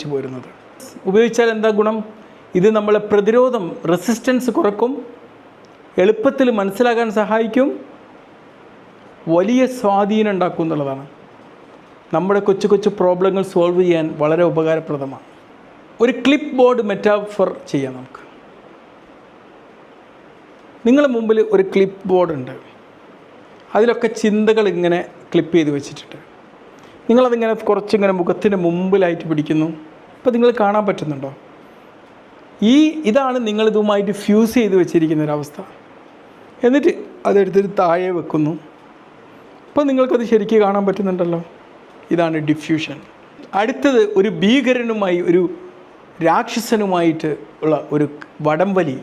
പോരുന്നത്. ഉപയോഗിച്ചാൽ എന്താ ഗുണം? ഇത് നമ്മളെ പ്രതിരോധം, റെസിസ്റ്റൻസ് കുറക്കും, എളുപ്പത്തിൽ മനസ്സിലാക്കാൻ സഹായിക്കും, വലിയ സ്വാധീനം ഉണ്ടാക്കും എന്നുള്ളതാണ്. നമ്മുടെ കൊച്ചു കൊച്ചു പ്രോബ്ലങ്ങൾ സോൾവ് ചെയ്യാൻ വളരെ ഉപകാരപ്രദമാണ്. ഒരു ക്ലിപ്പ് ബോർഡ് മെറ്റാഫർ ചെയ്യാം നമുക്ക്. നിങ്ങളുടെ മുമ്പിൽ ഒരു ക്ലിപ്പ് ബോർഡ് ഉണ്ട്. അതിലൊക്കെ ചിന്തകൾ ഇങ്ങനെ ക്ലിപ്പ് ചെയ്ത് വെച്ചിട്ടുണ്ട്. നിങ്ങളതിങ്ങനെ കുറച്ചിങ്ങനെ മുഖത്തിൻ്റെ മുമ്പിലായിട്ട് പിടിക്കുന്നു. ഇപ്പോൾ നിങ്ങൾ കാണാൻ പറ്റുന്നുണ്ടോ? ഇതാണ് നിങ്ങളിതുമായിട്ട് ഫ്യൂസ് ചെയ്ത് വെച്ചിരിക്കുന്നൊരവസ്ഥ. എന്നിട്ട് അതെടുത്തിട്ട് താഴെ വെക്കുന്നു. ഇപ്പോൾ നിങ്ങൾക്കത് ശരിക്കും കാണാൻ പറ്റുന്നുണ്ടല്ലോ. ഇതാണ് ഡിഫ്യൂഷൻ. അടുത്തത് ഒരു ഭീകരനുമായി, ഒരു രാക്ഷസനുമായിട്ട് ഉള്ള ഒരു വടംവലി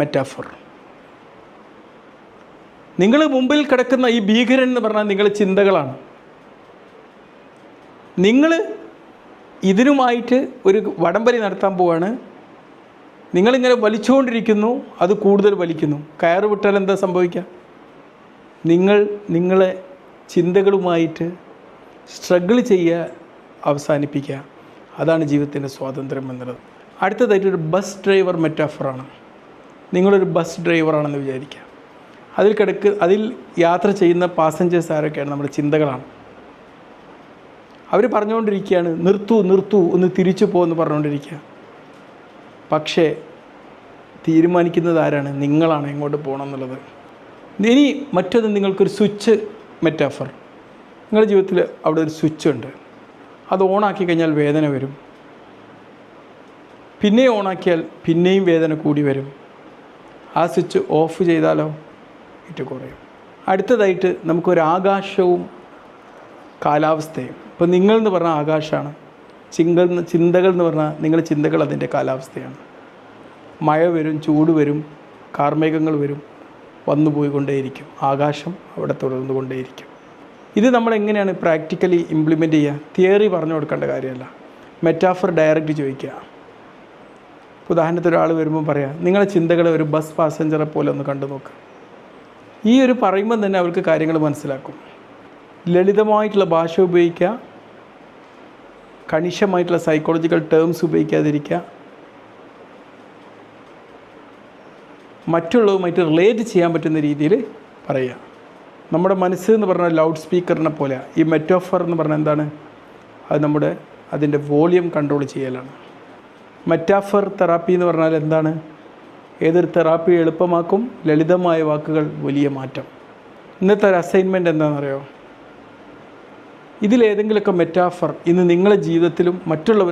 മെറ്റാഫർ. നിങ്ങൾ മുമ്പിൽ കിടക്കുന്ന ഈ ഭീകരൻ എന്ന് പറഞ്ഞാൽ നിങ്ങളുടെ ചിന്തകളാണ്. നിങ്ങൾ ഇതിനുമായിട്ട് ഒരു വടംവലി നടത്താൻ പോവാണ്. നിങ്ങളിങ്ങനെ വലിച്ചുകൊണ്ടിരിക്കുന്നു, അത് കൂടുതൽ വലിക്കുന്നു. കയറ് വിട്ടാൽ എന്താ സംഭവിക്കുക? നിങ്ങളെ ചിന്തകളുമായിട്ട് സ്ട്രഗിൾ ചെയ്യുക, അവസാനിപ്പിക്കുക. അതാണ് ജീവിതത്തിൻ്റെ സ്വാതന്ത്ര്യം എന്നുള്ളത്. അടുത്തതായിട്ടൊരു ബസ് ഡ്രൈവർ മെറ്റാഫറാണ്. നിങ്ങളൊരു ബസ് ഡ്രൈവറാണെന്ന് വിചാരിക്കുക. അതിൽ യാത്ര ചെയ്യുന്ന പാസഞ്ചേഴ്സ് ആരൊക്കെയാണ്? നമ്മുടെ ചിന്തകളാണ്. അവർ പറഞ്ഞുകൊണ്ടിരിക്കുകയാണ്, നിർത്തൂ, ഒന്ന് തിരിച്ചു പോകുമെന്ന് പറഞ്ഞുകൊണ്ടിരിക്കുക. പക്ഷേ തീരുമാനിക്കുന്നത് ആരാണ്? നിങ്ങളാണ് എങ്ങോട്ട് പോകണം എന്നുള്ളത്. ഇനി മറ്റൊന്ന്, നിങ്ങൾക്കൊരു സ്വിച്ച് മെറ്റാഫർ. നിങ്ങളുടെ ജീവിതത്തിൽ അവിടെ ഒരു സ്വിച്ച് ഉണ്ട്. അത് ഓണാക്കി കഴിഞ്ഞാൽ വേദന വരും. പിന്നെയും ഓണാക്കിയാൽ പിന്നെയും വേദന കൂടി വരും. ആ സ്വിച്ച് ഓഫ് ചെയ്താലോ ഇത് കുറയും. അടുത്തതായിട്ട് നമുക്കൊരാകാശവും കാലാവസ്ഥയും. ഇപ്പോൾ നിങ്ങളെന്ന് പറഞ്ഞാൽ ആകാശമാണ്, ചിന്തകൾ എന്ന് പറഞ്ഞാൽ നിങ്ങളുടെ ചിന്തകൾ അതിൻ്റെ കാലാവസ്ഥയാണ്. മഴ വരും, ചൂട് വരും, കാർമേഘങ്ങൾ വരും, വന്നു പോയിക്കൊണ്ടേയിരിക്കും. ആകാശം അവിടെ തുടർന്നുകൊണ്ടേയിരിക്കും. ഇത് നമ്മളെങ്ങനെയാണ് പ്രാക്ടിക്കലി ഇംപ്ലിമെൻ്റ് ചെയ്യുക? തിയറി പറഞ്ഞു കൊടുക്കേണ്ട കാര്യമല്ല, മെറ്റാഫർ ഡയറക്റ്റ് ചോദിക്കുക. ഉദാഹരണത്തിന് ഒരാൾ വരുമ്പോൾ പറയാം, നിങ്ങളുടെ ചിന്തകളെ ഒരു ബസ് പാസഞ്ചറെ പോലെ ഒന്ന് കണ്ടു നോക്കുക. ഈ ഒരു പറയുമ്പം തന്നെ അവർക്ക് കാര്യങ്ങൾ മനസ്സിലാക്കും. ലളിതമായിട്ടുള്ള ഭാഷ ഉപയോഗിക്കുക, കണിശമായിട്ടുള്ള സൈക്കോളജിക്കൽ ടേംസ് ഉപയോഗിക്കാതിരിക്കുക, മറ്റുള്ളവരുമായിട്ട് റിലേറ്റ് ചെയ്യാൻ പറ്റുന്ന രീതിയിൽ പറയുക. നമ്മുടെ മനസ്സ് എന്ന് പറഞ്ഞാൽ ലൗഡ് സ്പീക്കറിനെ പോലെ. ഈ മെറ്റാഫർ എന്ന് പറഞ്ഞാൽ എന്താണ്? അത് അതിൻ്റെ വോളിയം കൺട്രോൾ ചെയ്യലാണ്. മെറ്റാഫർ തെറാപ്പി എന്ന് പറഞ്ഞാൽ എന്താണ്? ഏതൊരു തെറാപ്പി എളുപ്പമാക്കും, ലളിതമായ വാക്കുകൾ വലിയ മാറ്റം. ഇന്നത്തെ ഒരു അസൈൻമെൻറ്റ് എന്താണെന്നറിയോ? ഇതിലേതെങ്കിലുമൊക്കെ മെറ്റാഫർ ഇന്ന് നിങ്ങളുടെ ജീവിതത്തിലും മറ്റുള്ളവർ